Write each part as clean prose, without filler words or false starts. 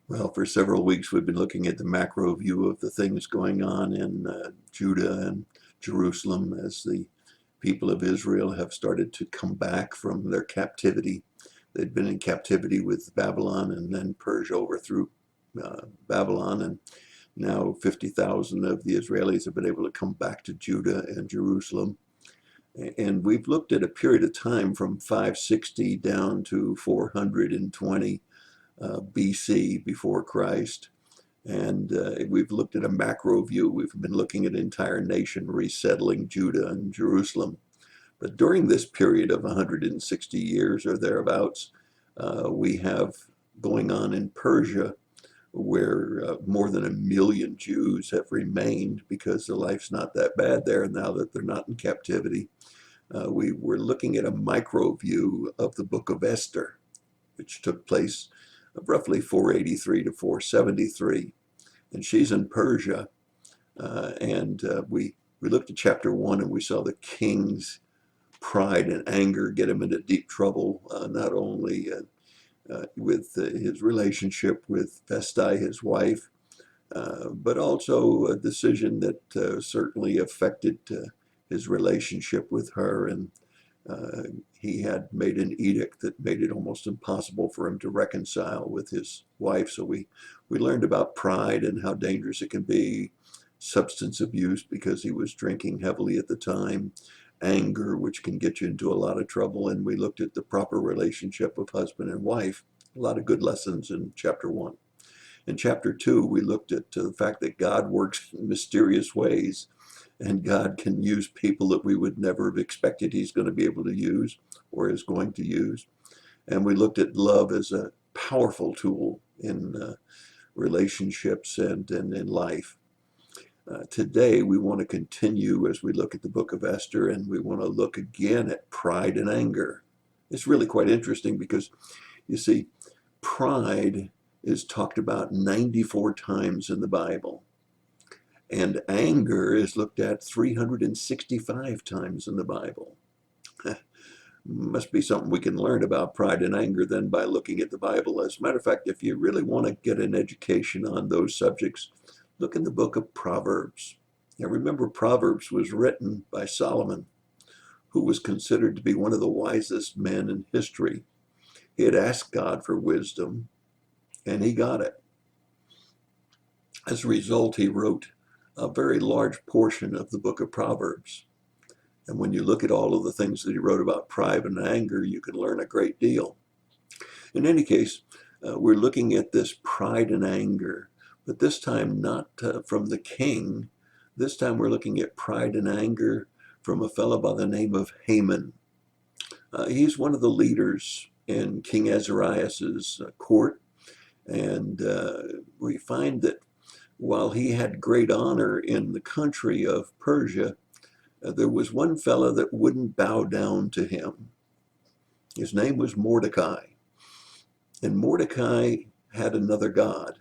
Well, for several weeks, we've been looking at the macro view of the things going on in Judah and Jerusalem as the people of Israel have started to come back from their captivity. They'd been in captivity with Babylon, and then Persia overthrew Babylon, and now 50,000 of the Israelis have been able to come back to Judah and Jerusalem. And we've looked at a period of time from 560 down to 420 BC, before Christ. And we've looked at a macro view. We've been looking at an entire nation resettling Judah and Jerusalem. But during this period of 160 years or thereabouts, we have going on in Persia, where more than 1 million Jews have remained because their life's not that bad there now that they're not in captivity. We were looking at a micro view of the book of Esther, which took place roughly 483 to 473. And she's in Persia. And we looked at chapter 1, and we saw the king's pride and anger get him into deep trouble, not only with his relationship with Vesti, his wife, but also a decision that certainly affected his relationship with her. And he had made an edict that made it almost impossible for him to reconcile with his wife. So we learned about pride and how dangerous it can be, substance abuse because he was drinking heavily at the time, anger, which can get you into a lot of trouble. And we looked at the proper relationship of husband and wife. A lot of good lessons in chapter 1. In chapter 2, we looked at the fact that God works in mysterious ways, and God can use people that we would never have expected he's going to be able to use or is going to use. And we looked at love as a powerful tool in relationships and in life. Today, we want to continue as we look at the book of Esther, and we want to look again at pride and anger. It's really quite interesting because, you see, pride is talked about 94 times in the Bible, and anger is looked at 365 times in the Bible. Must be something we can learn about pride and anger then by looking at the Bible. As a matter of fact, if you really want to get an education on those subjects, look in the book of Proverbs. Now remember, Proverbs was written by Solomon, who was considered to be one of the wisest men in history. He had asked God for wisdom, and he got it. As a result, he wrote a very large portion of the book of Proverbs. And when you look at all of the things that he wrote about pride and anger, you can learn a great deal. In any case, we're looking at this pride and anger, but this time not from the king. This time we're looking at pride and anger from a fellow by the name of Haman. He's one of the leaders in King Azariah's court, and we find that while he had great honor in the country of Persia, there was one fellow that wouldn't bow down to him. His name was Mordecai. And Mordecai had another god.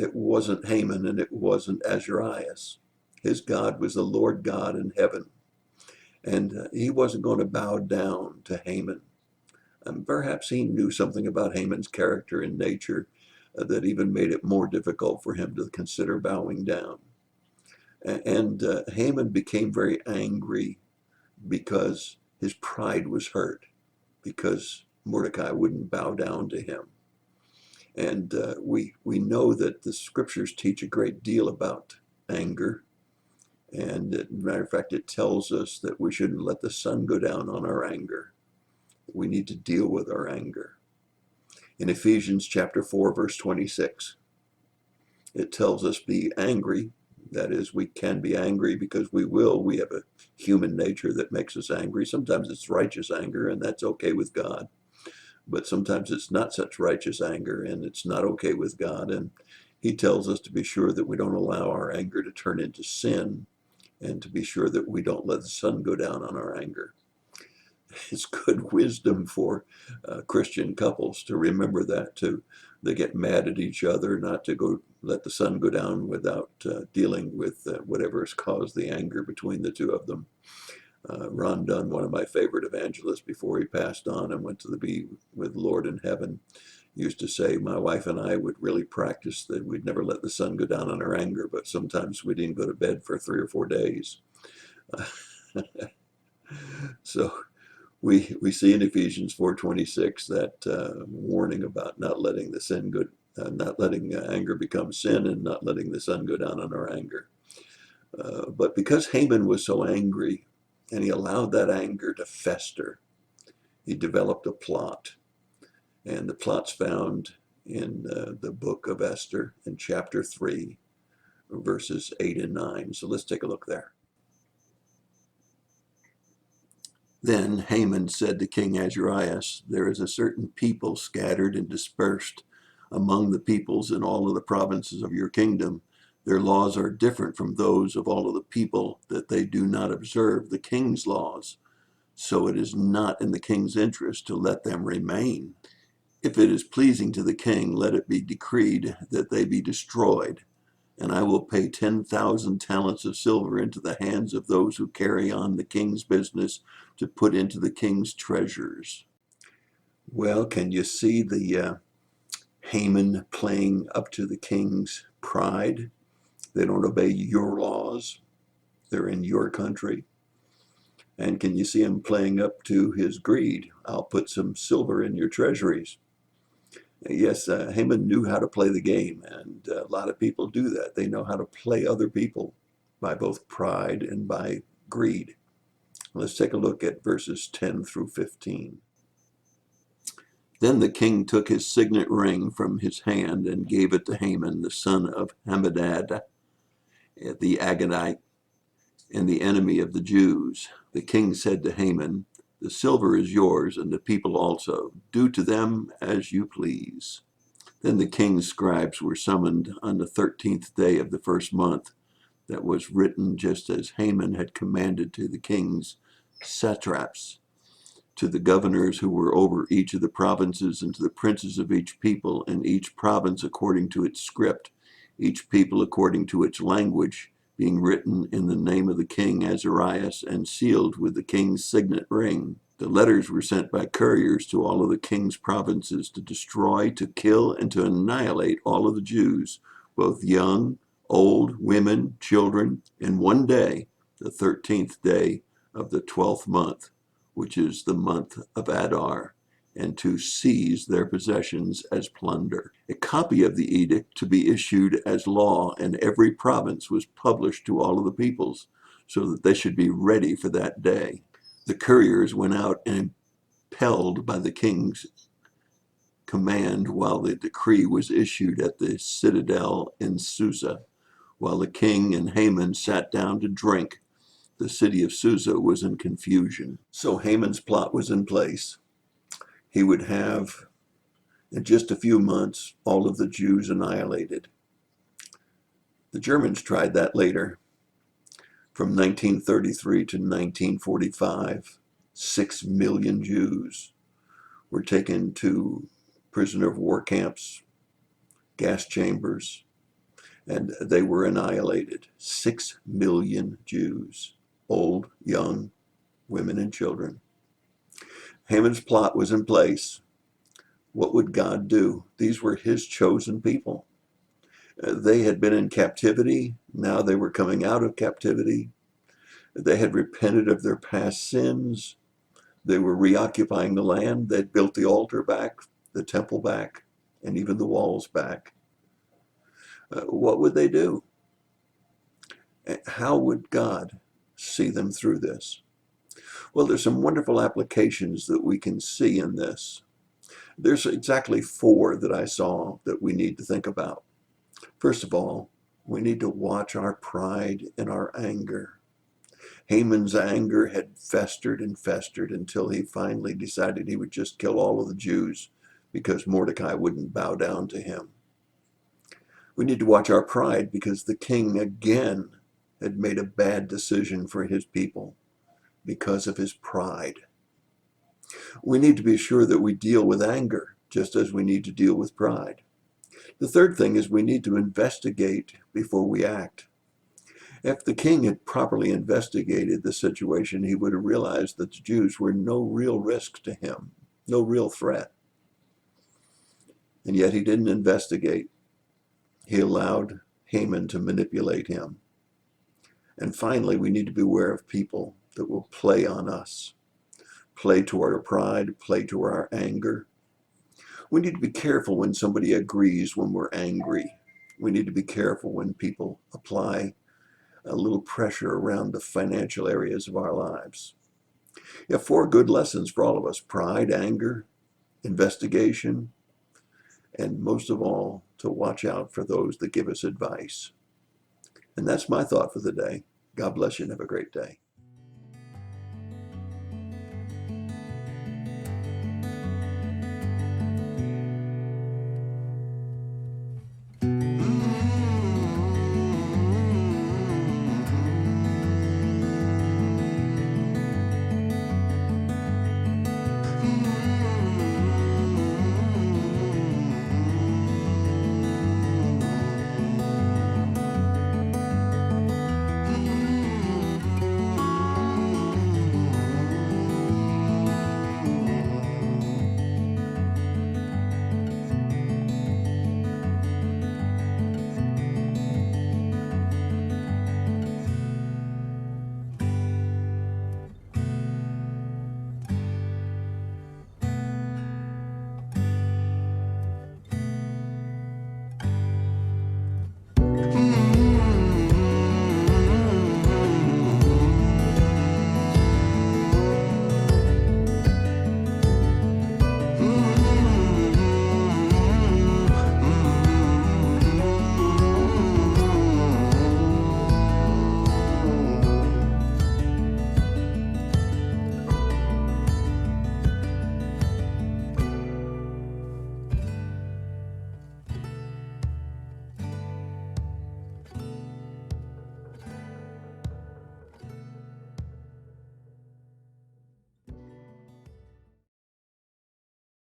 It wasn't Haman and it wasn't Azarias. His God was the Lord God in heaven. And he wasn't going to bow down to Haman. And perhaps he knew something about Haman's character and nature that even made it more difficult for him to consider bowing down. And Haman became very angry because his pride was hurt, because Mordecai wouldn't bow down to him. And we know that the scriptures teach a great deal about anger. And as a matter of fact, it tells us that we shouldn't let the sun go down on our anger. We need to deal with our anger. In Ephesians chapter 4, verse 26, it tells us be angry. That is, we can be angry because we will. We have a human nature that makes us angry. Sometimes it's righteous anger, and that's okay with God. But sometimes it's not such righteous anger, and it's not okay with God. And he tells us to be sure that we don't allow our anger to turn into sin, and to be sure that we don't let the sun go down on our anger. It's good wisdom for Christian couples to remember that, to they get mad at each other, not to go let the sun go down without dealing with whatever has caused the anger between the two of them. Ron Dunn, one of my favorite evangelists before he passed on and went to be with the Lord in heaven, used to say my wife and I would really practice that we'd never let the sun go down on our anger, but sometimes we didn't go to bed for 3 or 4 days. So we see in Ephesians 4:26 that warning about not letting the sin go, not letting anger become sin, and not letting the sun go down on our anger. But because Haman was so angry, and he allowed that anger to fester, he developed a plot. And the plot's found in the book of Esther in chapter 3, verses 8 and 9. So let's take a look there. Then Haman said to King Ahasuerus, there is a certain people scattered and dispersed among the peoples in all of the provinces of your kingdom. Their laws are different from those of all of the people, that they do not observe the king's laws. So it is not in the king's interest to let them remain. If it is pleasing to the king, let it be decreed that they be destroyed, and I will pay 10,000 talents of silver into the hands of those who carry on the king's business to put into the king's treasures. Well, can you see the Haman playing up to the king's pride? They don't obey your laws. They're in your country. And can you see him playing up to his greed? I'll put some silver in your treasuries. Yes, Haman knew how to play the game, and a lot of people do that. They know how to play other people by both pride and by greed. Let's take a look at verses 10 through 15. Then the king took his signet ring from his hand and gave it to Haman, the son of Hammedatha, the Agagite, and the enemy of the Jews. The king said to Haman, the silver is yours, and the people also. Do to them as you please. Then the king's scribes were summoned on the 13th day of the first month. That was written just as Haman had commanded, to the king's satraps, to the governors who were over each of the provinces, and to the princes of each people, and each province according to its script, each people according to its language, being written in the name of the king Ahasuerus, and sealed with the king's signet ring. The letters were sent by couriers to all of the king's provinces to destroy, to kill, and to annihilate all of the Jews, both young, old, women, children, in one day, the 13th day of the 12th month, which is the month of Adar, and to seize their possessions as plunder. A copy of the edict to be issued as law in every province was published to all of the peoples, so that they should be ready for that day. The couriers went out and impelled by the king's command while the decree was issued at the citadel in Susa. While the king and Haman sat down to drink, the city of Susa was in confusion. So Haman's plot was in place. He would have, in just a few months, all of the Jews annihilated. The Germans tried that later. From 1933 to 1945, 6 million Jews were taken to prisoner of war camps, gas chambers, and they were annihilated. 6 million Jews, old, young, women, and children. Haman's plot was in place. What would God do? These were his chosen people. They had been in captivity. Now they were coming out of captivity. They had repented of their past sins. They were reoccupying the land. They'd built the altar back, the temple back, and even the walls back. What would they do? How would God see them through this? Well, there's some wonderful applications that we can see in this. There's exactly 4 that I saw that we need to think about. First of all, we need to watch our pride and our anger. Haman's anger had festered and festered until he finally decided he would just kill all of the Jews because Mordecai wouldn't bow down to him. We need to watch our pride because the king again had made a bad decision for his people because of his pride. We need to be sure that we deal with anger just as we need to deal with pride. The third thing is we need to investigate before we act. If the king had properly investigated the situation, he would have realized that the Jews were no real risk to him, no real threat. And yet he didn't investigate. He allowed Haman to manipulate him. And finally, we need to beware of people that will play on us, play to our pride, play to our anger. We need to be careful when somebody agrees when we're angry. We need to be careful when people apply a little pressure around the financial areas of our lives. You have four good lessons for all of us: pride, anger, investigation, and most of all, to watch out for those that give us advice. And that's my thought for the day. God bless you and have a great day.